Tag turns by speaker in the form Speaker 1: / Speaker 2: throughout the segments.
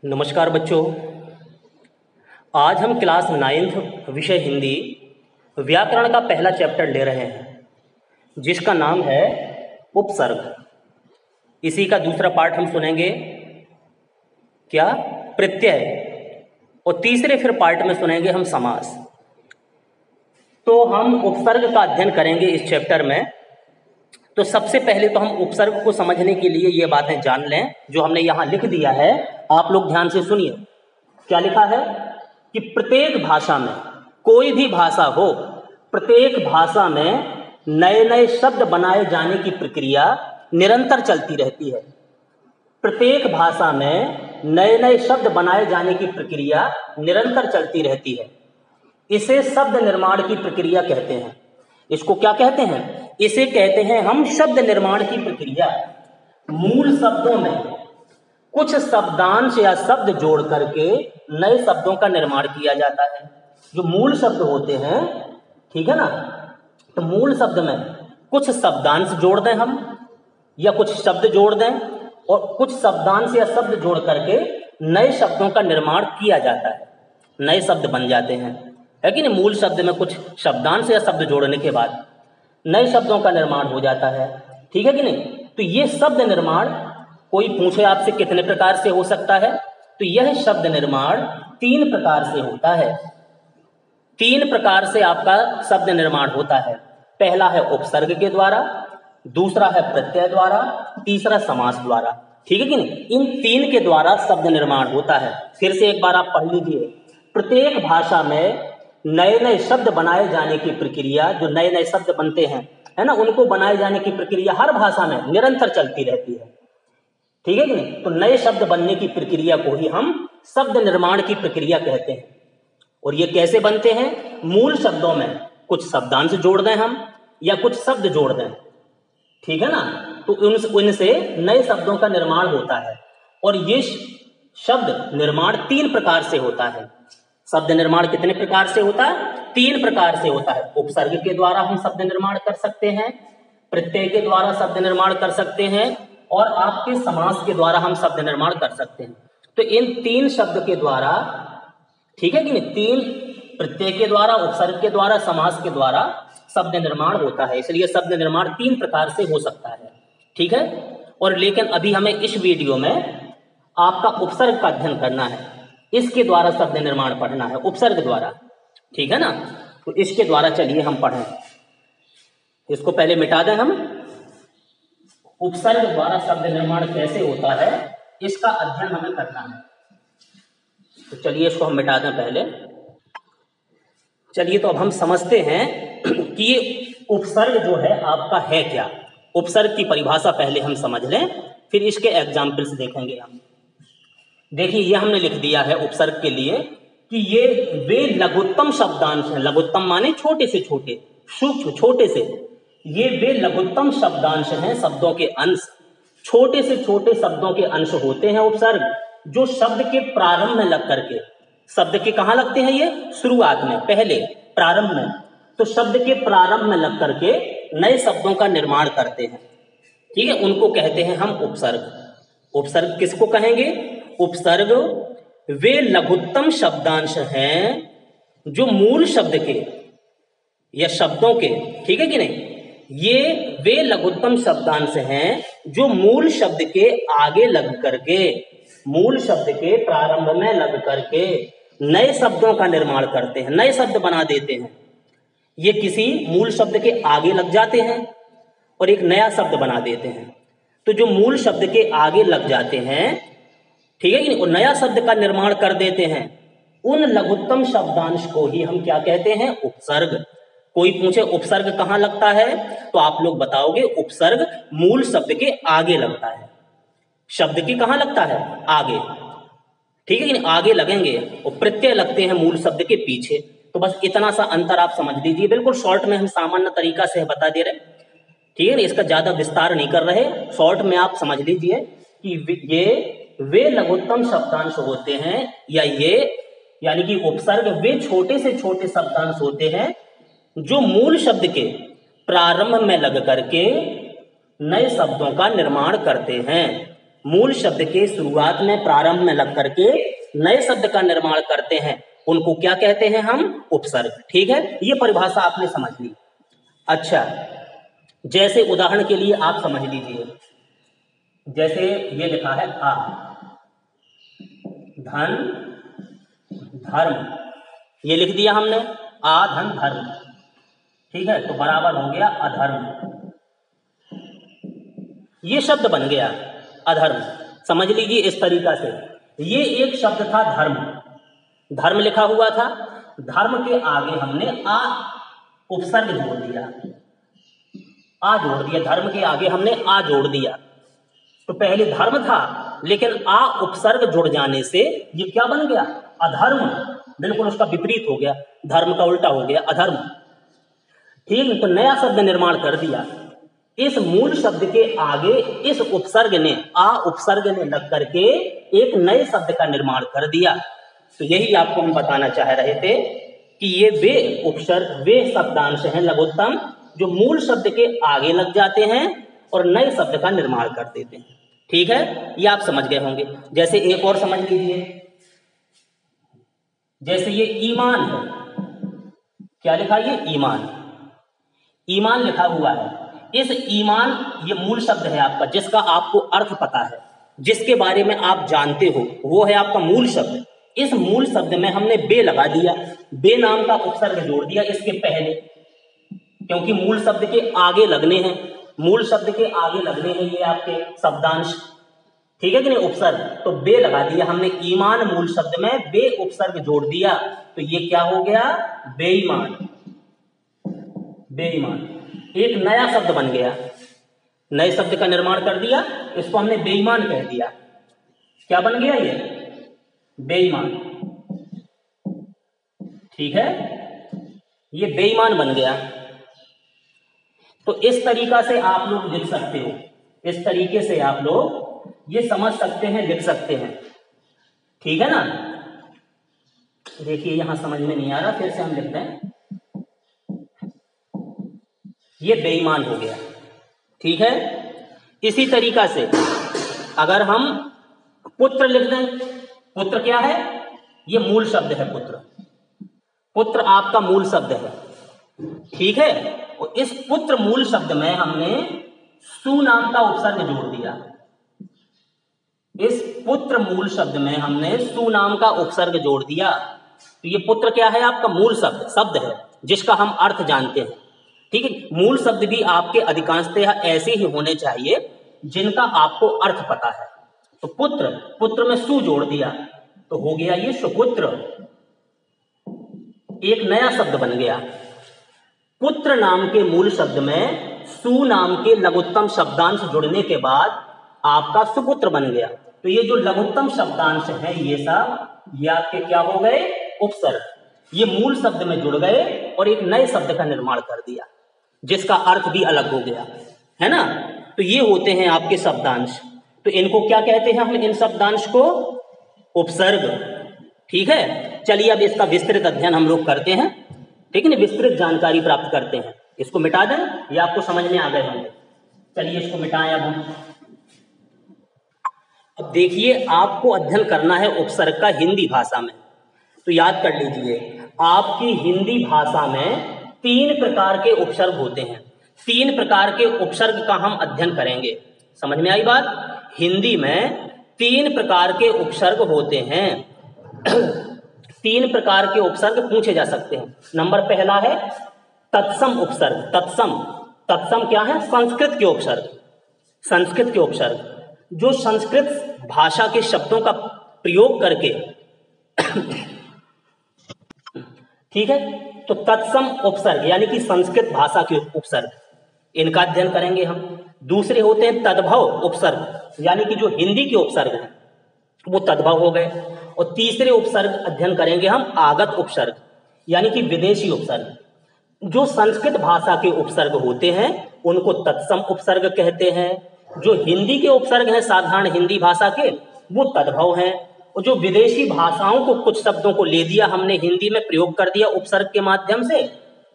Speaker 1: नमस्कार बच्चों। आज हम क्लास 9th विषय हिंदी व्याकरण का पहला चैप्टर ले रहे हैं जिसका नाम है उपसर्ग। इसी का दूसरा पार्ट हम सुनेंगे क्या, प्रत्यय, और तीसरे फिर पार्ट में सुनेंगे हम समास। तो हम उपसर्ग का अध्ययन करेंगे इस चैप्टर में। तो सबसे पहले तो हम उपसर्ग को समझने के लिए ये बातें जान लें जो हमने यहाँ लिख दिया है। आप लोग ध्यान से सुनिए। क्या लिखा है कि प्रत्येक भाषा में, कोई भी भाषा हो, प्रत्येक भाषा में नए नए शब्द बनाए जाने की प्रक्रिया निरंतर चलती रहती है। प्रत्येक भाषा में नए नए शब्द बनाए जाने की प्रक्रिया निरंतर चलती रहती है। इसे शब्द निर्माण की प्रक्रिया कहते हैं। इसको क्या कहते हैं? इसे कहते हैं हम शब्द निर्माण की प्रक्रिया। मूल शब्दों में कुछ शब्दांश या शब्द जोड़ करके नए शब्दों का निर्माण किया जाता है। जो मूल शब्द होते हैं, ठीक है ना, तो मूल शब्द में कुछ शब्दांश जोड़ दें हम, या कुछ शब्द जोड़ दें, और कुछ शब्दांश या शब्द जोड़ करके नए शब्दों का निर्माण किया जाता है। नए शब्द बन जाते हैं, है कि नहीं? मूल शब्द में कुछ शब्दांश या शब्द जोड़ने के बाद नए शब्दों का निर्माण हो जाता है, ठीक है कि नहीं? तो ये शब्द निर्माण, कोई पूछे आपसे कितने प्रकार से हो सकता है, तो यह शब्द निर्माण 3 प्रकार से होता है। 3 प्रकार से आपका शब्द निर्माण होता है। पहला है उपसर्ग के द्वारा, दूसरा है प्रत्यय द्वारा, तीसरा समास द्वारा, ठीक है कि नहीं? इन 3 के द्वारा शब्द निर्माण होता है। फिर से एक बार आप पढ़ लीजिए। प्रत्येक भाषा में नए नए शब्द बनाए जाने की प्रक्रिया, जो नए नए शब्द बनते हैं, है ना, उनको बनाए जाने की प्रक्रिया हर भाषा में निरंतर चलती रहती है, ठीक है कि नहीं? तो नए शब्द बनने की प्रक्रिया को ही हम शब्द निर्माण की प्रक्रिया कहते हैं। और ये कैसे बनते हैं? मूल शब्दों में कुछ शब्दांश जोड़ दें हम, या कुछ शब्द जोड़ दें, ठीक है ना, तो उनसे नए शब्दों का निर्माण होता है। और ये शब्द निर्माण 3 प्रकार से होता है। शब्द निर्माण कितने प्रकार से होता है? 3 प्रकार से होता है। उपसर्ग के द्वारा हम शब्द निर्माण कर सकते हैं, प्रत्यय के द्वारा शब्द निर्माण कर सकते हैं, और आपके समास के द्वारा हम शब्द निर्माण कर सकते हैं। तो इन 3 शब्द के द्वारा, ठीक है कि नहीं, 3 प्रत्यय के द्वारा, उपसर्ग के द्वारा, समास के द्वारा शब्द निर्माण होता है। इसलिए शब्द निर्माण 3 प्रकार से हो सकता है, ठीक है? और लेकिन अभी हमें इस वीडियो में आपका उपसर्ग का अध्ययन करना है। इसके द्वारा शब्द निर्माण पढ़ना है, उपसर्ग द्वारा, ठीक है ना? तो इसके द्वारा चलिए हम पढ़ें। इसको पहले मिटा दें हम। उपसर्ग द्वारा शब्द निर्माण कैसे होता है, इसका अध्ययन हमें करना है। तो चलिए इसको हम मिटा दें पहले। चलिए तो अब हम समझते हैं कि ये उपसर्ग जो है आपका है क्या। उपसर्ग की परिभाषा पहले हम समझ लें, फिर इसके एग्जाम्पल्स देखेंगे हम। देखिए ये हमने लिख दिया है उपसर्ग के लिए कि ये वे लघुत्तम शब्दांश हैं। लघुत्तम माने छोटे से छोटे, सूक्ष्म, छोटे से। ये वे लघुत्तम शब्दांश हैं, शब्दों के अंश। छोटे से छोटे शब्दों के अंश होते हैं उपसर्ग, जो शब्द के प्रारंभ में लग करके, शब्द के कहाँ लगते हैं? ये शुरुआत में, पहले, प्रारंभ में। तो शब्द के प्रारंभ में लग करके नए शब्दों का निर्माण करते हैं, ठीक है? उनको कहते हैं हम उपसर्ग। उपसर्ग किसको कहेंगे? उपसर्ग वे लघुत्तम शब्दांश हैं जो मूल शब्द के या शब्दों के, ठीक है कि नहीं, ये वे लघुत्तम शब्दांश हैं जो मूल शब्द के आगे लग करके, मूल शब्द के प्रारंभ में लग करके नए शब्दों का निर्माण करते हैं, नए शब्द बना देते हैं। ये किसी मूल शब्द के आगे लग जाते हैं और एक नया शब्द बना देते हैं। तो जो मूल शब्द के आगे लग जाते हैं, ठीक है कि नहीं, और नया शब्द का निर्माण कर देते हैं, उन लघुत्तम शब्दांश को ही हम क्या कहते हैं? उपसर्ग। कोई पूछे उपसर्ग कहाँ लगता है, तो आप लोग बताओगे उपसर्ग मूल शब्द के आगे लगता है। शब्द के कहाँ लगता है? आगे, ठीक है कि नहीं, आगे लगेंगे। और प्रत्यय लगते हैं मूल शब्द के पीछे। तो बस इतना सा अंतर आप समझ लीजिए। बिल्कुल शॉर्ट में हम सामान्य तरीका से बता दे रहे, ठीक है ना, इसका ज्यादा विस्तार नहीं कर रहे। शॉर्ट में आप समझ लीजिए कि ये वे लघुत्तम शब्दांश होते हैं, या ये यानी कि उपसर्ग वे छोटे से छोटे शब्दांश होते हैं जो मूल शब्द के प्रारंभ में लग करके नए शब्दों का निर्माण करते हैं। मूल शब्द के शुरुआत में, प्रारंभ में लग करके नए शब्द का निर्माण करते हैं, उनको क्या कहते हैं हम? उपसर्ग। ठीक है, ये परिभाषा आपने समझ ली। अच्छा, जैसे उदाहरण के लिए आप समझ लीजिए, जैसे ये लिखा है आ, धन धर्म, ये लिख दिया हमने, आ धन धर्म। ठीक है, तो बराबर हो गया अधर्म। ये शब्द बन गया अधर्म। समझ लीजिए इस तरीका से, ये एक शब्द था धर्म, धर्म लिखा हुआ था, धर्म के आगे हमने आ उपसर्ग जोड़ दिया, आ जोड़ दिया, धर्म के आगे हमने आ जोड़ दिया। तो पहले धर्म था, लेकिन आ उपसर्ग जुड़ जाने से ये क्या बन गया? अधर्म। बिल्कुल उसका विपरीत हो गया, धर्म का उल्टा हो गया, अधर्म। ठीक, तो नया शब्द निर्माण कर दिया। इस मूल शब्द के आगे इस उपसर्ग ने, आ उपसर्ग ने लग करके एक नए शब्द का निर्माण कर दिया। तो यही आपको हम बताना चाह रहे थे कि ये वे उपसर्ग, वे शब्दांश हैं लघुत्तम, जो मूल शब्द के आगे लग जाते हैं और नए शब्द का निर्माण कर देते हैं। ठीक है, ये आप समझ गए होंगे। जैसे एक और समझ लीजिए, जैसे ये ईमान है, क्या लिखा? ये ईमान, ईमान लिखा हुआ है। इस ईमान, ये मूल शब्द है आपका, जिसका आपको अर्थ पता है, जिसके बारे में आप जानते हो, वो है आपका मूल शब्द। इस मूल शब्द में हमने बे लगा दिया, बे नाम का उपसर्ग जोड़ दिया इसके पहले, क्योंकि मूल शब्द के आगे लगने हैं, मूल शब्द के आगे लगने हैं ये आपके शब्दांश। ठीक है कि नहीं, उपसर्ग। तो बे लगा दिया हमने, ईमान मूल शब्द में बे उपसर्ग जोड़ दिया, तो ये क्या हो गया? बेईमान। बेईमान एक नया शब्द बन गया, नए शब्द का निर्माण कर दिया, इसको हमने बेईमान कह दिया। क्या बन गया ये? बेईमान। ठीक है, ये बेईमान बन गया। तो इस तरीका से आप लोग लिख सकते हो, इस तरीके से आप लोग ये समझ सकते हैं, लिख सकते हैं। ठीक है ना? देखिए यहां समझ में नहीं आ रहा, फिर से हम लिखते हैं। ये बेईमान हो गया। ठीक है, इसी तरीका से अगर हम पुत्र लिख दें, पुत्र क्या है? ये मूल शब्द है, पुत्र। पुत्र आपका मूल शब्द है। ठीक है, और इस पुत्र मूल शब्द में हमने सु नाम का उपसर्ग जोड़ दिया। इस पुत्र मूल शब्द में हमने सु नाम का उपसर्ग जोड़ दिया। तो ये पुत्र क्या है? आपका मूल शब्द है, जिसका हम अर्थ जानते हैं। ठीक है, मूल शब्द भी आपके अधिकांशतः ऐसे ही होने चाहिए जिनका आपको अर्थ पता है। तो पुत्र, पुत्र में सु जोड़ दिया, तो हो गया ये सुपुत्र, एक नया शब्द बन गया। पुत्र नाम के मूल शब्द में सु नाम के लघुत्तम शब्दांश जुड़ने के बाद आपका सुपुत्र बन गया। तो ये जो लघुत्तम शब्दांश है, ये सब ये आपके क्या हो गए? उपसर्ग। ये मूल शब्द में जुड़ गए और एक नए शब्द का निर्माण कर दिया, जिसका अर्थ भी अलग हो गया, है ना? तो ये होते हैं आपके शब्दांश। तो इनको क्या कहते हैं हम? इन शब्दांश को उपसर्ग। ठीक है, चलिए अब इसका विस्तृत अध्ययन हम लोग करते हैं। ठीक है ना, विस्तृत जानकारी प्राप्त करते हैं। इसको मिटा दें, ये आपको समझ में आ गए होंगे। चलिए इसको मिटाएं अब हम। अब देखिए, आपको अध्ययन करना है उपसर्ग का हिंदी भाषा में। तो याद कर लीजिए, आपकी हिंदी भाषा में 3 प्रकार के उपसर्ग होते हैं। 3 प्रकार के उपसर्ग का हम अध्ययन करेंगे। समझ में आई बात? हिंदी में 3 प्रकार के उपसर्ग होते हैं। 3 प्रकार के उपसर्ग पूछे जा सकते हैं। नंबर पहला है तत्सम उपसर्ग। तत्सम, तत्सम क्या है? संस्कृत के उपसर्ग। संस्कृत के उपसर्ग जो संस्कृत भाषा के शब्दों का प्रयोग करके ठीक है, तो तत्सम उपसर्ग यानी कि संस्कृत भाषा के उपसर्ग, इनका अध्ययन करेंगे हम। दूसरे होते हैं तद्भव उपसर्ग, यानी कि जो हिंदी के उपसर्ग हैं वो तद्भव हो गए। और तीसरे उपसर्ग अध्ययन करेंगे हम आगत उपसर्ग, यानी कि विदेशी उपसर्ग। जो संस्कृत भाषा के उपसर्ग होते हैं उनको तत्सम उपसर्ग कहते हैं। जो हिंदी के उपसर्ग हैं साधारण हिंदी भाषा के, वो तद्भव हैं। और जो विदेशी भाषाओं को, कुछ शब्दों को ले दिया हमने, हिंदी में प्रयोग कर दिया उपसर्ग के माध्यम से,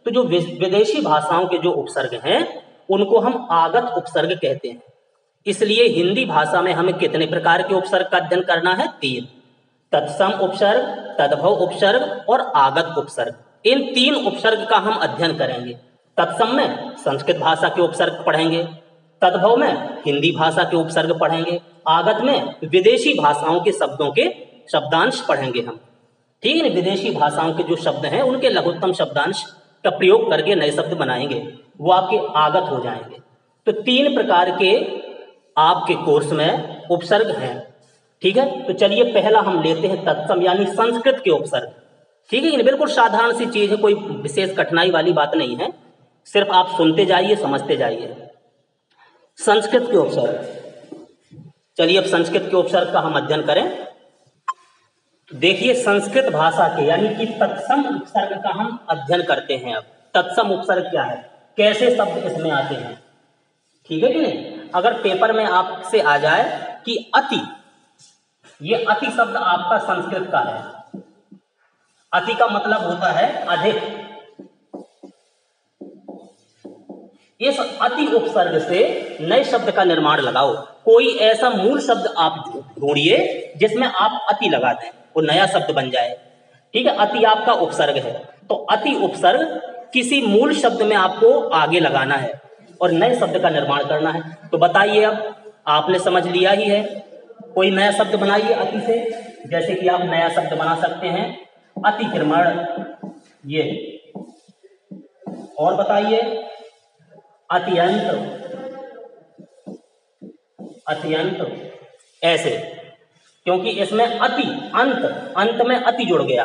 Speaker 1: तो जो विदेशी भाषाओं के जो उपसर्ग हैं उनको हम आगत उपसर्ग कहते हैं। इसलिए हिंदी भाषा में हमें कितने प्रकार के उपसर्ग का अध्ययन करना है? 3। तत्सम उपसर्ग, तद्भव उपसर्ग और आगत उपसर्ग। इन 3 उपसर्ग का हम अध्ययन करेंगे। तत्सम में संस्कृत भाषा के उपसर्ग पढ़ेंगे, तद्भव में हिंदी भाषा के उपसर्ग पढ़ेंगे, आगत में विदेशी भाषाओं के शब्दों के शब्दांश पढ़ेंगे हम। ठीक है ना, विदेशी भाषाओं के जो शब्द हैं उनके लघुत्तम शब्दांश का प्रयोग करके नए शब्द बनाएंगे, वो आपके आगत हो जाएंगे। तो 3 प्रकार के आपके कोर्स में उपसर्ग हैं। ठीक है, तो चलिए पहला हम लेते हैं तत्सम यानी संस्कृत के उपसर्ग। ठीक है, बिल्कुल साधारण सी चीज है, कोई विशेष कठिनाई वाली बात नहीं है, सिर्फ आप सुनते जाइए, समझते जाइए। संस्कृत के उपसर्ग, चलिए अब संस्कृत के उपसर्ग का हम अध्ययन करें। देखिए संस्कृत भाषा के यानी कि तत्सम उपसर्ग का हम अध्ययन करते हैं। अब तत्सम उपसर्ग क्या है, कैसे शब्द इसमें आते हैं। ठीक है कि नहीं, अगर पेपर में आपसे आ जाए कि अति, ये अति शब्द आपका संस्कृत का है। अति का मतलब होता है अधिक। इस अति उपसर्ग से नए शब्द का निर्माण लगाओ। कोई ऐसा मूल शब्द आप ढूंढिए जिसमें आप अति लगा दें, वो नया शब्द बन जाए। ठीक है, अति आपका उपसर्ग है, तो अति उपसर्ग किसी मूल शब्द में आपको आगे लगाना है और नए शब्द का निर्माण करना है। तो बताइए, अब आपने समझ लिया ही है, कोई नया शब्द बनाइए अति से। जैसे कि आप नया शब्द बना सकते हैं अतिक्रमण, ये, और बताइए अत्यंत, अत्यंत, ऐसे, क्योंकि इसमें अति, अंत, अंत में अति जुड़ गया।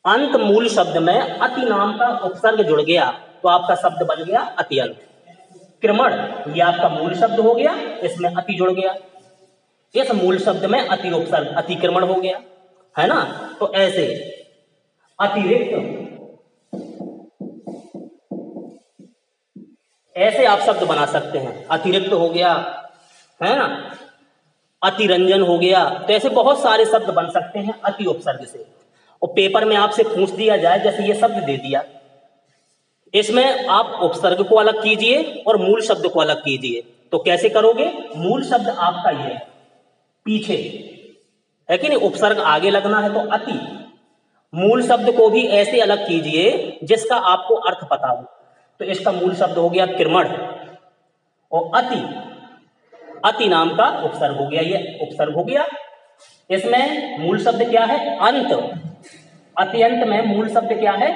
Speaker 1: अंत मूल शब्द में अति नाम का उपसर्ग जुड़ गया तो आपका शब्द बन गया अत्यंत। क्रमण, ये आपका मूल शब्द हो गया, इसमें अति जुड़ गया, इस मूल शब्द में अति उपसर्ग अतिक्रमण हो गया, है ना। तो ऐसे अतिरिक्त, ऐसे आप शब्द बना सकते हैं। अतिरिक्त हो गया, है ना, अतिरंजन हो गया। तो ऐसे बहुत सारे शब्द बन सकते हैं अति उपसर्ग से। और पेपर में आपसे पूछ दिया जाए, जैसे ये शब्द दे दिया, इसमें आप उपसर्ग को अलग कीजिए और मूल शब्द को अलग कीजिए। तो कैसे करोगे, मूल शब्द आपका ये पीछे है कि नहीं, उपसर्ग आगे लगना है तो अति। मूल शब्द को भी ऐसे अलग कीजिए जिसका आपको अर्थ पता हो। तो इसका मूल शब्द हो गया क्रमण, और अति, अति नाम का उपसर्ग हो गया, ये उपसर्ग हो गया। इसमें मूल शब्द क्या है, अंत। अत्यंत में मूल शब्द क्या है,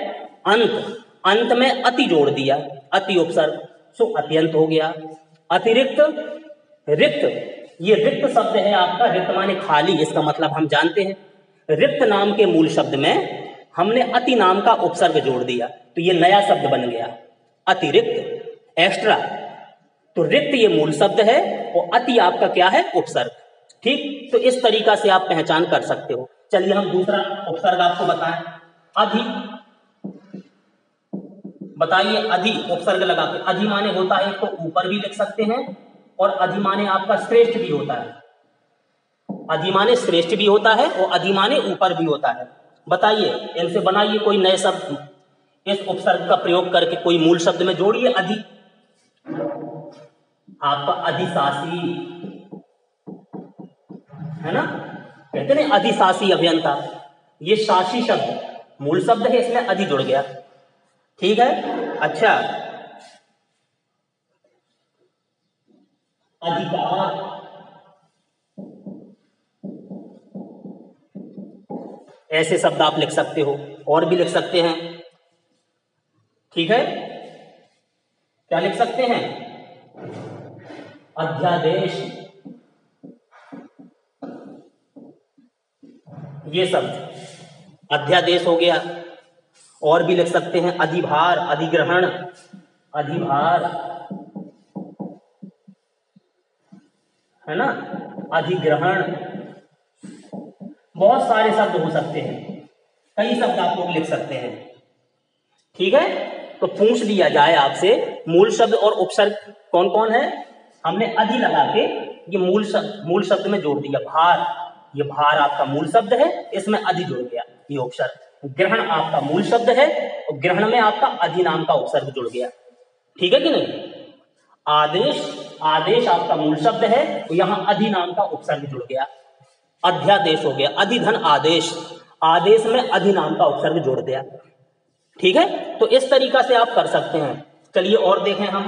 Speaker 1: अंत। अंत में अति जोड़ दिया, अति उपसर्ग, सो अत्यंत हो गया। अतिरिक्त, रिक्त, ये रिक्त शब्द है आपका, रिक्त माने खाली, इसका मतलब हम जानते हैं। रिक्त नाम के मूल शब्द में हमने अति नाम का उपसर्ग जोड़ दिया, तो ये नया शब्द बन गया अतिरिक्त, एक्स्ट्रा। तो रिक्त ये मूल शब्द है और अति आपका क्या है, उपसर्ग। ठीक, तो इस तरीका से आप पहचान कर सकते हो। चलिए हम दूसरा उपसर्ग आपको बताएं, अधि। बताइए, अधि उपसर्ग लगा के, अधि माने होता है तो ऊपर भी लिख सकते हैं, और अधि माने आपका श्रेष्ठ भी होता है। अधि माने श्रेष्ठ भी होता है और अधि माने ऊपर भी होता है। बताइए, इनसे बनाइए कोई नए शब्द, इस उपसर्ग का प्रयोग करके कोई मूल शब्द में जोड़िए अधि। आपका अधिशासी, है ना, कहते हैं अधिशासी अभियंता, ये शासी शब्द मूल शब्द है, इसमें अधि जुड़ गया। ठीक है, अच्छा, अधिकार, ऐसे शब्द आप लिख सकते हो, और भी लिख सकते हैं। ठीक है, क्या लिख सकते हैं, अध्यादेश, ये शब्द अध्यादेश हो गया। और भी लिख सकते हैं अधिभार, अधिग्रहण, अधिभार, है ना, अधिग्रहण, बहुत सारे शब्द हो सकते हैं, कई शब्द आप लोग लिख सकते हैं। ठीक है, तो पूछ लिया जाए आपसे मूल शब्द और उपसर्ग कौन कौन है, हमने अधि लगा के ये मूल शब्द में जोड़ दिया। भार, ये भार आपका मूल शब्द है, इसमें अधि जुड़ गया, ये उपसर्ग। ग्रहण आपका मूल शब्द है और ग्रहण में आपका अधि नाम का उपसर्ग जुड़ गया। ठीक है कि नहीं। आदेश, आदेश आपका मूल शब्द है, तो यहां अधि नाम का उपसर्ग जुड़ गया, अध्यादेश हो गया, अधिधन आदेश, आदेश में अधि नाम का उपसर्ग जोड़ दिया। ठीक है, तो इस तरीका से आप कर सकते हैं। चलिए और देखें हम,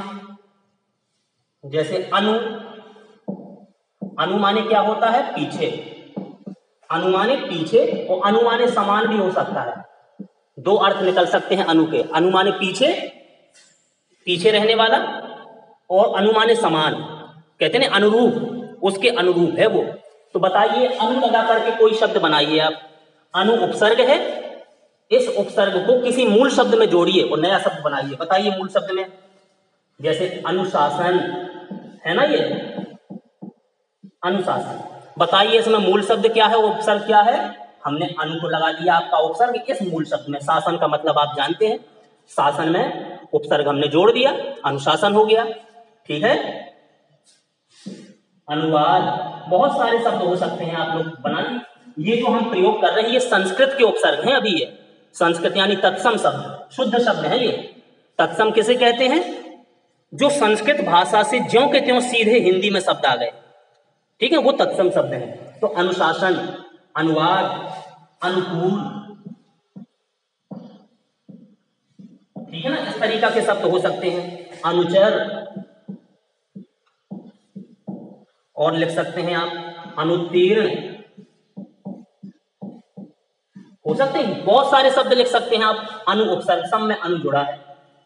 Speaker 1: जैसे अनु, अनु माने क्या होता है? पीछे, अनु माने पीछे, और अनु माने समान भी हो सकता है, दो अर्थ निकल सकते हैं अनु के। अनु माने पीछे, पीछे रहने वाला, और अनु माने समान, कहते हैं अनुरूप, उसके अनुरूप है वो। तो बताइए, अनु लगा करके कोई शब्द बनाइए आप। अनु उपसर्ग है, इस उपसर्ग को किसी मूल शब्द में जोड़िए और नया शब्द बनाइए। बताइए मूल शब्द में, जैसे अनुशासन है ना, ये अनुशासन। बताइए इसमें मूल शब्द क्या है, उपसर्ग क्या है? हमने अनु को लगा दिया आपका उपसर्ग इस मूल शब्द में। शासन का मतलब आप जानते हैं, शासन में उपसर्ग हमने जोड़ दिया, अनुशासन हो गया। ठीक है, अनुवाद, बहुत सारे शब्द हो सकते हैं, आप लोग बनाइए। ये जो हम प्रयोग कर रहे हैं ये संस्कृत के उपसर्ग हैं। अभी ये संस्कृत यानी तत्सम शब्द, शुद्ध शब्द है ये। तत्सम किसे कहते हैं? जो संस्कृत भाषा से ज्यों के त्यों सीधे हिंदी में शब्द आ गए, ठीक है, वो तत्सम शब्द है। तो अनुशासन, अनुवाद, अनुकूल, ठीक है ना, इस तरीका के शब्द हो सकते हैं। अनुचर, और लिख सकते हैं आप अनुत्तीर्ण, हो सकते हैं बहुत सारे शब्द लिख सकते हैं आप। अनु उपसर्ग, सब में अनु जुड़ा है।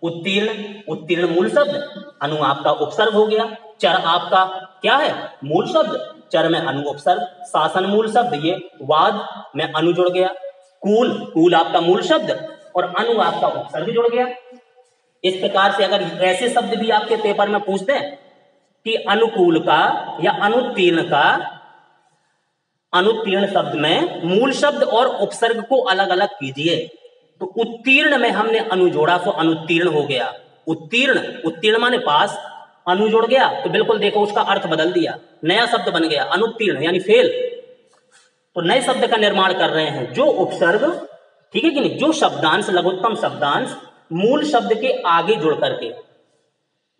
Speaker 1: उत्तीर्ण, उत्तीर्ण मूल शब्द, अनु आपका उपसर्ग हो गया। चर आपका क्या है? मूल शब्द, चर में अनु उपसर्ग। शासन मूल शब्द, ये वाद में अनु जुड़ गया। कूल, कूल आपका मूल शब्द और अनु आपका उपसर्ग जुड़ गया। इस प्रकार से अगर ऐसे शब्द भी आपके पेपर में पूछते हैं कि अनुकूल का या अनुत्तीर्ण का, अनुत्तीर्ण शब्द में मूल शब्द और उपसर्ग को अलग अलग कीजिए, तो उत्तीर्ण में हमने अनु जोड़ा तो अनुत्तीर्ण हो गया। उत्तीर्ण, उत्तीर्ण माने पास, अनु जोड़ गया तो बिल्कुल देखो उसका अर्थ बदल दिया, नया शब्द बन गया अनुत्तीर्ण यानी फेल। तो नए शब्द का निर्माण कर रहे हैं। जो उपसर्ग, ठीक है कि नहीं, जो शब्दांश, लघुत्तम शब्दांश मूल शब्द के आगे जुड़ करके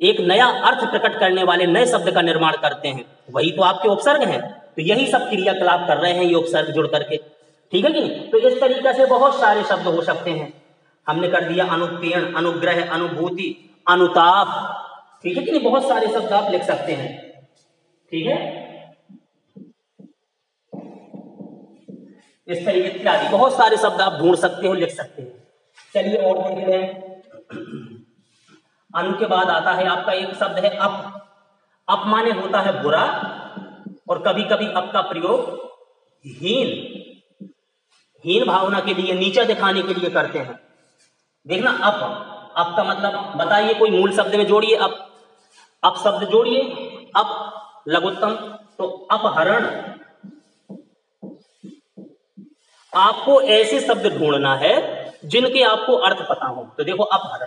Speaker 1: एक नया अर्थ प्रकट करने वाले नए शब्द का निर्माण करते हैं, वही तो आपके उपसर्ग हैं। तो यही सब क्रियाकलाप कर रहे हैं ये उपसर्ग जुड़ करके, ठीक है कि नहीं। तो इस तरीके से बहुत सारे शब्द हो सकते हैं। हमने कर दिया अनुत्तीर्ण, अनुग्रह, अनुभूति, अनुताप, ठीक है कि नहीं, बहुत सारे शब्द आप लिख सकते हैं। ठीक है, इस तरीके इत्यादि बहुत सारे शब्द आप ढूंढ सकते हो, लिख सकते हैं। चलिए और देख रहे हैं। अनु के बाद आता है आपका एक शब्द है अप। अप माने होता है बुरा, और कभी कभी अप का प्रयोग हीन, हीन भावना के लिए, नीचा दिखाने के लिए करते हैं। देखना अप, अप का मतलब बताइए, कोई मूल शब्द में जोड़िए अप, अप शब्द जोड़िए, अप लघुत्तम, तो अपहरण। आपको ऐसे शब्द ढूंढना है जिनके आपको अर्थ पता हो। तो देखो अपहरण,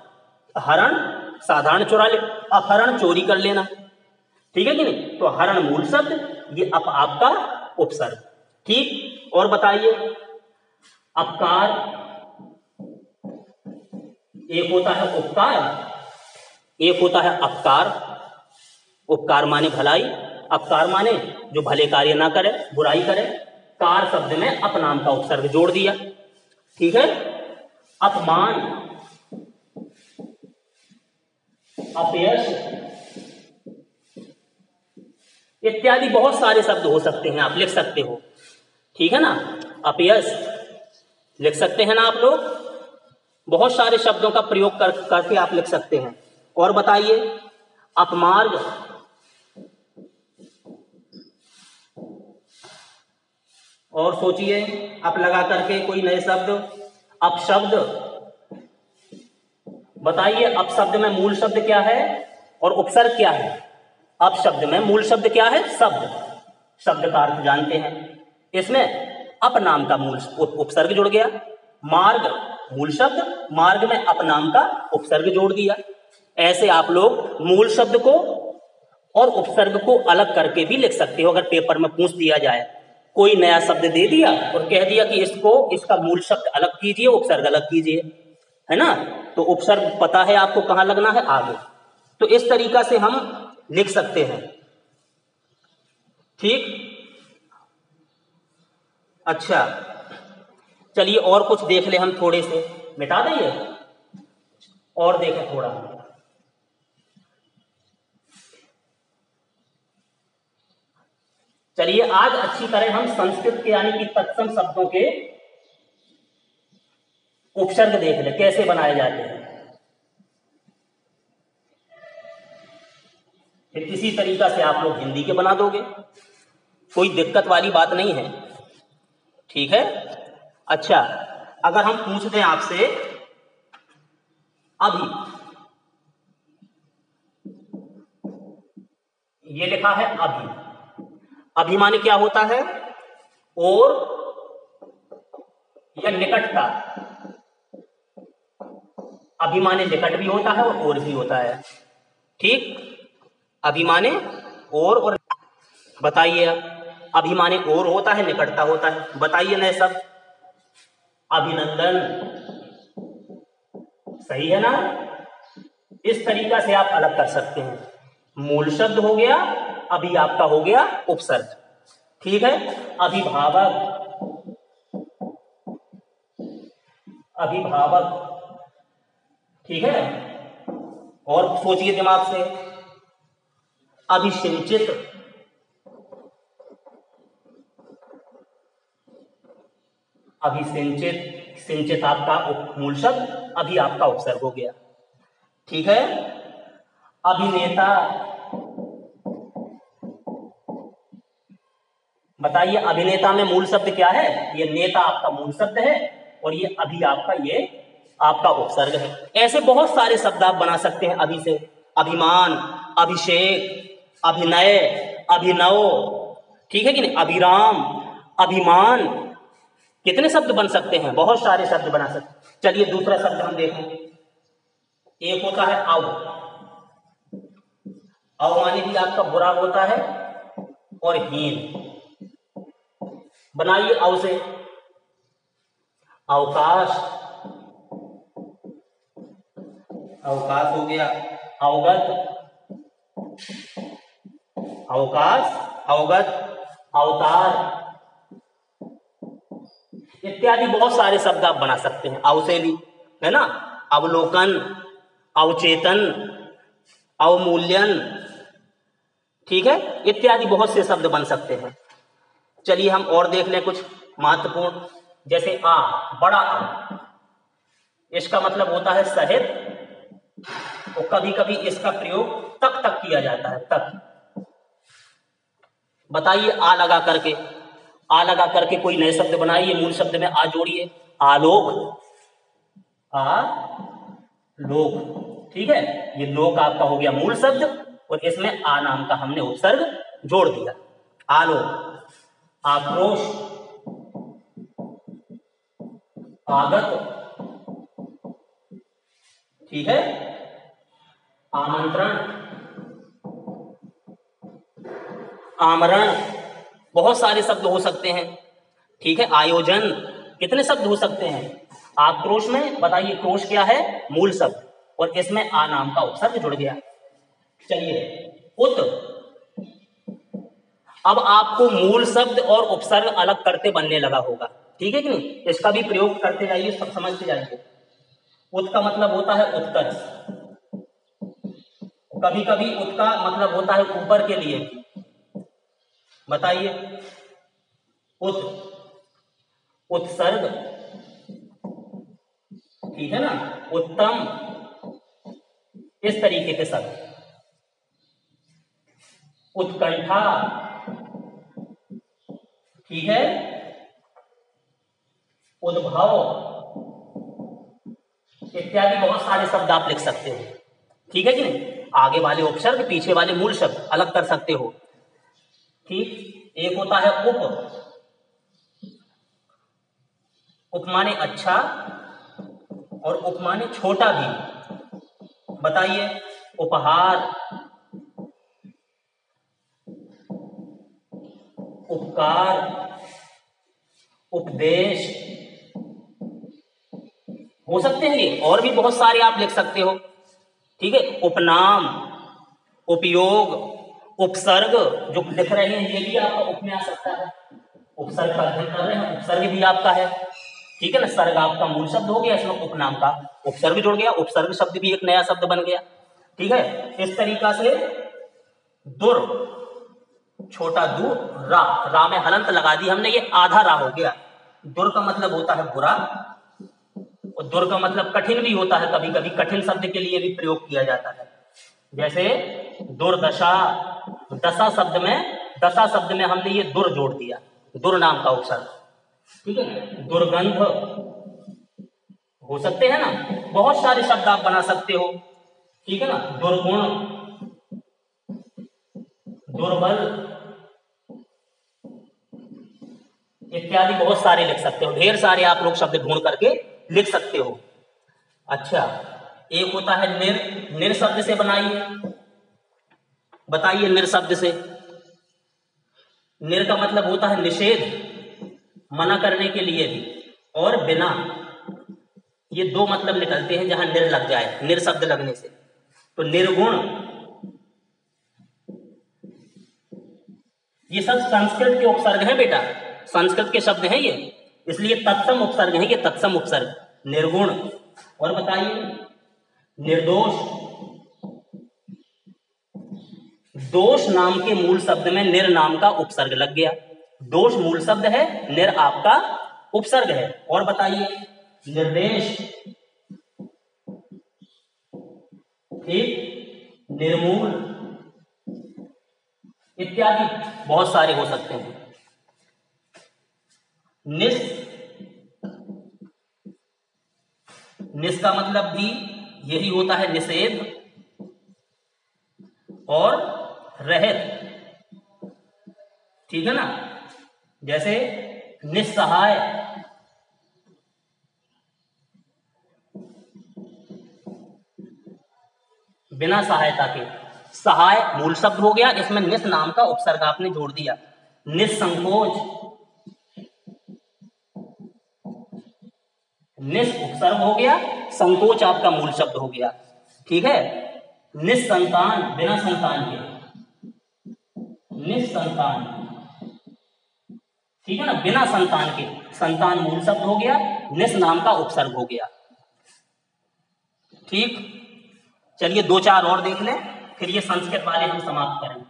Speaker 1: हरण साधारण चुरा ले, अपहरण चोरी कर लेना, ठीक है कि नहीं। तो हरण मूल शब्द, ये अप आपका उपसर्ग। ठीक, और बताइए अपकार, एक होता है उपकार, एक होता है अपकार। उपकार माने भलाई, अपकार माने जो भले कार्य ना करे, बुराई करे। कार शब्द में अप नाम का उपसर्ग जोड़ दिया, ठीक है। अपमान, अपयश इत्यादि बहुत सारे शब्द हो सकते हैं, आप लिख सकते हो, ठीक है ना। अपयश लिख सकते हैं ना आप लोग, बहुत सारे शब्दों का प्रयोग करके आप लिख सकते हैं। और बताइए अपमार्ग, और सोचिए अप लगा करके कोई नए शब्द। अपशब्द, बताइए अपशब्द में मूल शब्द क्या है और उपसर्ग क्या है। अपशब्द में मूल शब्द क्या है? शब्द, शब्द का अर्थ जानते हैं। इसमें अप नाम का मूल उपसर्ग जुड़ गया। मार्ग मूल शब्द, मार्ग में अप नाम का उपसर्ग जोड़ दिया। ऐसे आप लोग मूल शब्द को और उपसर्ग को अलग करके भी लिख सकते हो। अगर पेपर में पूछ दिया जाए, कोई नया शब्द दे दिया और कह दिया कि इसको, इसका मूल शब्द अलग कीजिए, उपसर्ग अलग कीजिए, है ना, तो उपसर्ग पता है आपको कहां लगना है, आगे। तो इस तरीका से हम लिख सकते हैं। ठीक, अच्छा चलिए और कुछ देख ले हम, थोड़े से मिटा देंगे और देखें थोड़ा। चलिए आज अच्छी तरह हम संस्कृत के यानी कि तत्सम शब्दों के उपसर्ग देख ले कैसे बनाए जाते हैं। फिर इसी तरीका से आप लोग हिंदी के बना दोगे, कोई दिक्कत वाली बात नहीं है। ठीक है, अच्छा अगर हम पूछ दें आपसे अभी, ये लिखा है अभी, अभी माने क्या होता है? और या निकटता। अभी माने निकट भी होता है और भी होता है। ठीक, अभी माने और बताइए अब, अभी माने और होता है, निकटता होता है। बताइए नए सब। अभिनंदन, सही है ना? इस तरीका से आप अलग कर सकते हैं। मूल शब्द हो गया, अभी आपका हो गया उपसर्ग। ठीक है, अभिभावक, अभिभावक। ठीक है, और सोचिए दिमाग से। अभिसिंचित, अभिसिंचित, सिंचित आपका मूल शब्द, अभी आपका उपसर्ग हो गया। ठीक है, अभिनेता। बताइए अभिनेता में मूल शब्द क्या है? ये नेता आपका मूल शब्द है और ये अभी आपका ये आपका उपसर्ग है। ऐसे बहुत सारे शब्द आप बना सकते हैं अभी से। अभिमान, अभिषेक, अभिनय, अभिनव। ठीक है कि नहीं? अभिराम, अभिमान, कितने शब्द बन सकते हैं? बहुत सारे शब्द बना सकते हैं। चलिए दूसरा शब्द हम देखें। एक होता है अव, अव माने भी आपका बुरा होता है और हीन। बनाइए अव से। अवकाश, अवकाश हो गया। अवगत, अवकाश, अवगत, अवतार इत्यादि बहुत सारे शब्द आप बना सकते हैं अव से भी, है ना? अवलोकन, अवचेतन, अवमूल्यन। ठीक है, इत्यादि बहुत से शब्द बन सकते हैं। चलिए हम और देख लें कुछ महत्वपूर्ण, जैसे आ, बड़ा आ, इसका मतलब होता है सहित, और कभी कभी इसका प्रयोग तक तक किया जाता है, तक। बताइए आ लगा करके, आ लगा करके कोई नए शब्द बनाइए, मूल शब्द में आ जोड़िए। आलोक, आलोक। ठीक है, ये लोक आपका हो गया मूल शब्द और इसमें आ नाम का हमने उपसर्ग जोड़ दिया। आलोक, आक्रोश, आगत। ठीक है, आमंत्रण, आमरण, बहुत सारे शब्द हो सकते हैं। ठीक है, आयोजन, कितने शब्द हो सकते हैं? आक्रोश में बताइए क्रोश क्या है? मूल शब्द, और इसमें आ नाम का उपसर्ग जुड़ गया। चलिए उत, अब आपको मूल शब्द और उपसर्ग अलग करते बनने लगा होगा। ठीक है कि नहीं? इसका भी प्रयोग करते जाइए, सब समझते जाइए। उत का मतलब होता है उत्कर्ष, कभी कभी उत का मतलब होता है ऊपर के लिए। बताइए उत, उत्सर्ग। ठीक है ना? उत्तम, इस तरीके के शब्द। उत्कंठा, ठीक है, उद्भव इत्यादि बहुत सारे शब्द आप लिख सकते हो। ठीक है कि नहीं? आगे वाले उपसर्ग, पीछे वाले मूल शब्द अलग कर सकते हो। ठीक, एक होता है उप, उप माने अच्छा और उप माने छोटा भी। बताइए उपहार, उपकार, उपदेश, हो सकते हैं ये, और भी बहुत सारे आप लिख सकते हो। ठीक है, उपनाम, उपयोग, उपसर्ग जो लिख रहे हैं ये भी आपका उप में आ सकता है। उपसर्ग का अध्ययन कर रहे हैं, उपसर्ग भी आपका है, ठीक है ना। सर्ग आपका मूल शब्द हो गया, इसमें उपनाम का उपसर्ग जुड़ गया, उपसर्ग शब्द भी एक नया शब्द बन गया, ठीक है। इस तरीका से दुर, छोटा दू, रा, रा में हलंत लगा दी हमने, ये आधा रा हो गया। दुर का मतलब होता है बुरा, और दुर का मतलब कठिन भी होता है, कभी कभी कठिन शब्द के लिए भी प्रयोग किया जाता है। जैसे दुर्दशा, दशा शब्द में हमने ये दुर जोड़ दिया, दुर नाम का उपसर्ग, ठीक है। दुर्गंध हो सकते हैं ना, बहुत सारे शब्द आप बना सकते हो, ठीक है ना। दुर्गुण, दुर्बल इत्यादि बहुत सारे लिख सकते हो, ढेर सारे आप लोग शब्द ढूंढ करके लिख सकते हो। अच्छा, एक होता है निर, निर शब्द से बनाइए, बताइए निर शब्द से। निर का मतलब होता है निषेध, मना करने के लिए भी, और बिना, ये दो मतलब निकलते हैं जहां निर लग जाए, निर शब्द लगने से। तो निर्गुण, ये सब संस्कृत के उपसर्ग हैं बेटा, संस्कृत के शब्द हैं ये, इसलिए तत्सम उपसर्ग है ये, तत्सम उपसर्ग। निर्गुण, और बताइए निर्दोष, दोष नाम के मूल शब्द में निर नाम का उपसर्ग लग गया, दोष मूल शब्द है, निर आपका उपसर्ग है। और बताइए निर्देश, ठीक, निर्मूल इत्यादि बहुत सारे हो सकते हैं। निस, निस का मतलब भी यही होता है निषेध और रहित, ठीक है ना। जैसे निस्सहाय, बिना सहायता के, सहाय मूल शब्द हो गया, इसमें निस नाम का उपसर्ग आपने जोड़ दिया। निस्संकोच, निस उपसर्ग हो गया, संकोच आपका मूल शब्द हो गया, ठीक है। निस्संतान, बिना संतान के, निस्संतान, ठीक है ना, बिना संतान के, संतान मूल शब्द हो गया, निस नाम का उपसर्ग हो गया, ठीक। चलिए दो चार और देख लें, फिर ये संस्कृत वाले हम समाप्त करें।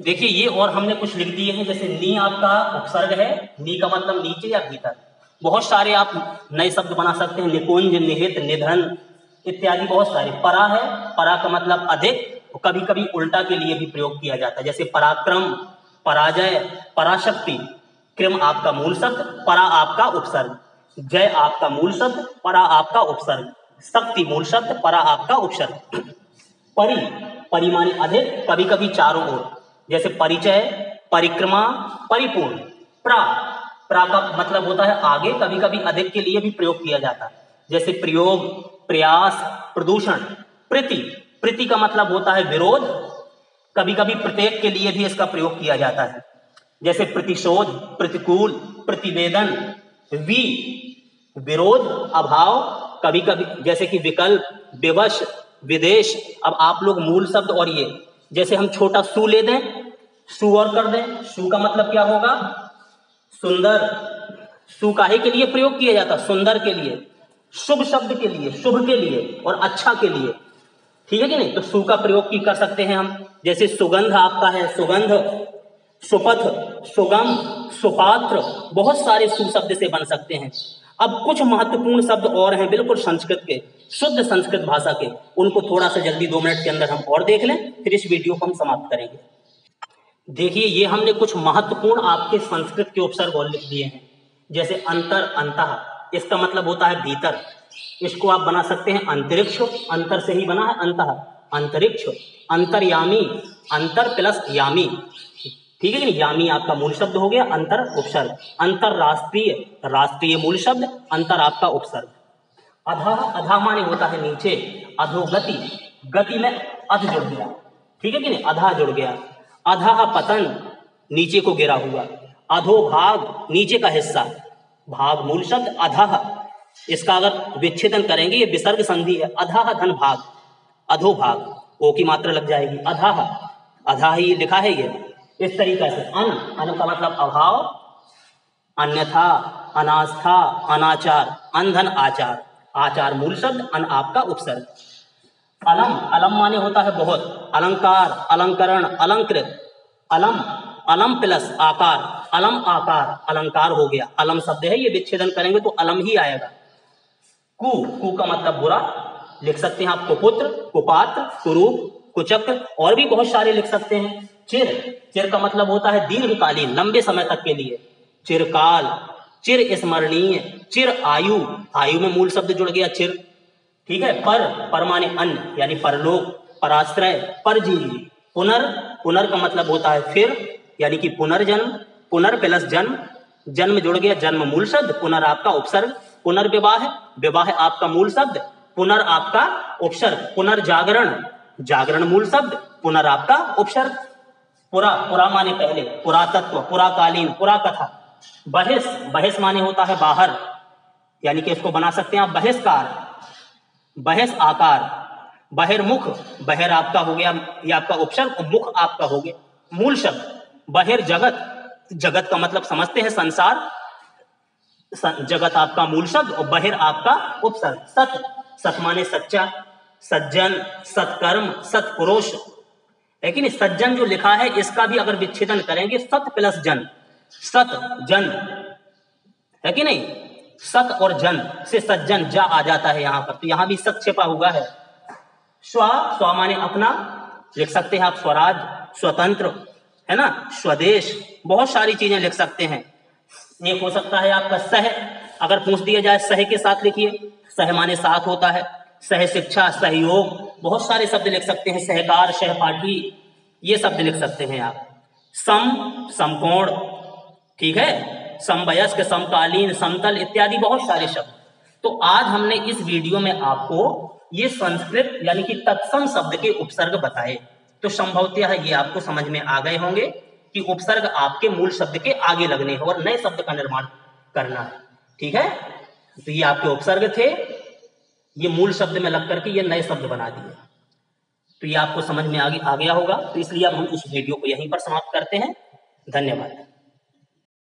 Speaker 1: देखिए ये और हमने कुछ लिख दिए हैं, जैसे नी आपका उपसर्ग है, नी का मतलब नीचे या भीतर। बहुत सारे आप नए शब्द बना सकते हैं, निकुंज, निहित, निधन इत्यादि बहुत सारे। परा है, परा का मतलब अधिक, कभी कभी उल्टा के लिए भी प्रयोग किया जाता है, जैसे पराक्रम, पराजय, पराशक्ति। क्रम आपका मूल शब्द, परा आपका उपसर्ग, जय आपका मूल शब्द, परा आपका उपसर्ग, शक्ति मूल शब्द, परा आपका उपसर्ग। परि, परि माने अधिक, कभी कभी चारों ओर, जैसे परिचय, परिक्रमा, परिपूर्ण। प्रा, प्रा का मतलब होता है आगे, कभी कभी अधिक के लिए भी प्रयोग किया जाता है, जैसे प्रयोग, प्रयास, प्रदूषण। प्रीति, प्रीति का मतलब होता है विरोध, कभी कभी प्रत्येक के लिए भी इसका प्रयोग किया जाता है, जैसे प्रतिशोध, प्रतिकूल, प्रतिवेदन। वि, विरोध, अभाव, कभी कभी जैसे कि विकल्प, विवश, विदेश। अब आप लोग मूल शब्द और ये, जैसे हम छोटा सु ले दें, सु और कर दें, सु का मतलब क्या होगा, सुंदर। सु काहे के लिए प्रयोग किया जाता, सुंदर के लिए, शुभ शब्द के लिए, शुभ के लिए और अच्छा के लिए, ठीक है कि नहीं। तो सु का प्रयोग की कर सकते हैं हम, जैसे सुगंध आपका है, सुगंध, सुपथ, सुगम, सुपात्र, बहुत सारे सु शब्द से बन सकते हैं। अब कुछ महत्वपूर्ण शब्द और हैं बिल्कुल संस्कृत के, शुद्ध संस्कृत भाषा के, उनको थोड़ा सा जल्दी 2 मिनट के अंदर हम और देख लें, फिर इस वीडियो को हम समाप्त करेंगे। देखिए ये हमने कुछ महत्वपूर्ण आपके संस्कृत के उपसर्ग और लिख दिए हैं, जैसे अंतर, अंतः, इसका मतलब होता है भीतर, इसको आप बना सकते हैं अंतरिक्ष, अंतर से ही बना है अंतः, अंतरिक्ष। अंतर्यामी, अंतर प्लस यामी, ठीक है कि नहीं, यामी आपका मूल शब्द हो गया, अंतर उपसर्ग। अंतरराष्ट्रीय, राष्ट्रीय मूल शब्द, अंतर आपका उपसर्ग। अधः, अधः माने होता है नीचे, अधोगति, गति में अध जुड़ गया, ठीक है कि नहीं, अधः जुड़ गया। अधः पतन, नीचे को गिरा हुआ। अधोभाग, नीचे का हिस्सा, भाग मूल शब्द अधः, इसका अगर विच्छेदन करेंगे ये विसर्ग संधि है, अधः धन भाग, अधोभाग, ओ की मात्रा लग जाएगी, अधः, अधः ही लिखा है ये इस तरीके से। अन, अन का मतलब अभाव, अन्यथा, अनास्था, अनाचार, अनधन आचार, आचार मूल शब्द, अन आपका उपसर्ग। अलम, अलम माने होता है बहुत, अलंकार, अलंकरण, अलंकृत, अलम, अलम प्लस आकार, अलम आकार, अलंकार हो गया, अलम शब्द है ये विच्छेदन करेंगे तो अलम ही आएगा। कु, कु का मतलब बुरा, लिख सकते हैं आप कुपुत्र, कुपात्र, कुरूप, कुचक्र, और भी बहुत सारे लिख सकते हैं। चिर, चिर का मतलब होता है दीर्घकालीन, लंबे समय तक के लिए। चिरकाल, चिर स्मरणीय, चिर आयु, आयु में मूल शब्द जुड़ गया चिर, ठीक है। पर, पर माने अन्य यानी परलोक, पराश्रय, परजीवी। पुनर, पुनर का मतलब होता है फिर, यानी कि पुनर्जन्म, पुनर प्लस जन्म, जन्म जुड़ गया, जन्म मूल शब्द, पुनर आपका उपसर्ग। पुनर्विवाह, विवाह आपका मूल शब्द, पुनर आपका उपसर्ग। पुनर्जागरण, जागरण मूल शब्द, पुनर आपका उपसर्ग। पुरा, पुरा माने पहले, पुरातत्व, पुराकालीन, पुराकथा। बहिष, बहिष माने होता है बाहर, यानी कि इसको बना सकते हैं आप बहिष्कार, बहिष आकार। बहिर्मुख, बहिर आपका हो गया ये आपका उपसर्ग, और मुख आपका हो गया मूल शब्द। बहिर्जगत, जगत का मतलब समझते हैं संसार, जगत आपका मूल शब्द और बहिर आपका उपसर्ग। सत, सत माने सच्चा, सज्जन, सत्कर्म, सत्पुरुष, लेकिन सज्जन जो लिखा है इसका भी अगर विच्छेदन करेंगे सत प्लस जन, सत जन है कि नहीं, सत और जन से सज्जन जा आ जाता है यहां पर, तो यहां भी सत छिपा हुआ है। स्व, स्व माने अपना, लिख सकते हैं आप स्वराज, स्वतंत्र, है ना, स्वदेश, बहुत सारी चीजें लिख सकते हैं। एक हो सकता है आपका सह, अगर पूछ दिया जाए सह के साथ लिखिए, सह माने साथ होता है, सह शिक्षा, सहयोग, बहुत सारे शब्द लिख सकते हैं, सहकार, सहपाठी, ये शब्द लिख सकते हैं आप। सम, समकोण, ठीक है, समवयस्क, समकालीन, समतल इत्यादि बहुत सारे शब्द। तो आज हमने इस वीडियो में आपको ये संस्कृत यानी कि तत्सम शब्द के उपसर्ग बताए, तो संभवतः ये आपको समझ में आ गए होंगे कि उपसर्ग आपके मूल शब्द के आगे लगने हैं और नए शब्द का निर्माण करना है, ठीक है। तो ये आपके उपसर्ग थे, ये मूल शब्द में लग करके ये नए शब्द बना दिए, तो ये आपको समझ में आ गया होगा। तो इसलिए अब हम इस वीडियो को यहीं पर समाप्त करते हैं। धन्यवाद।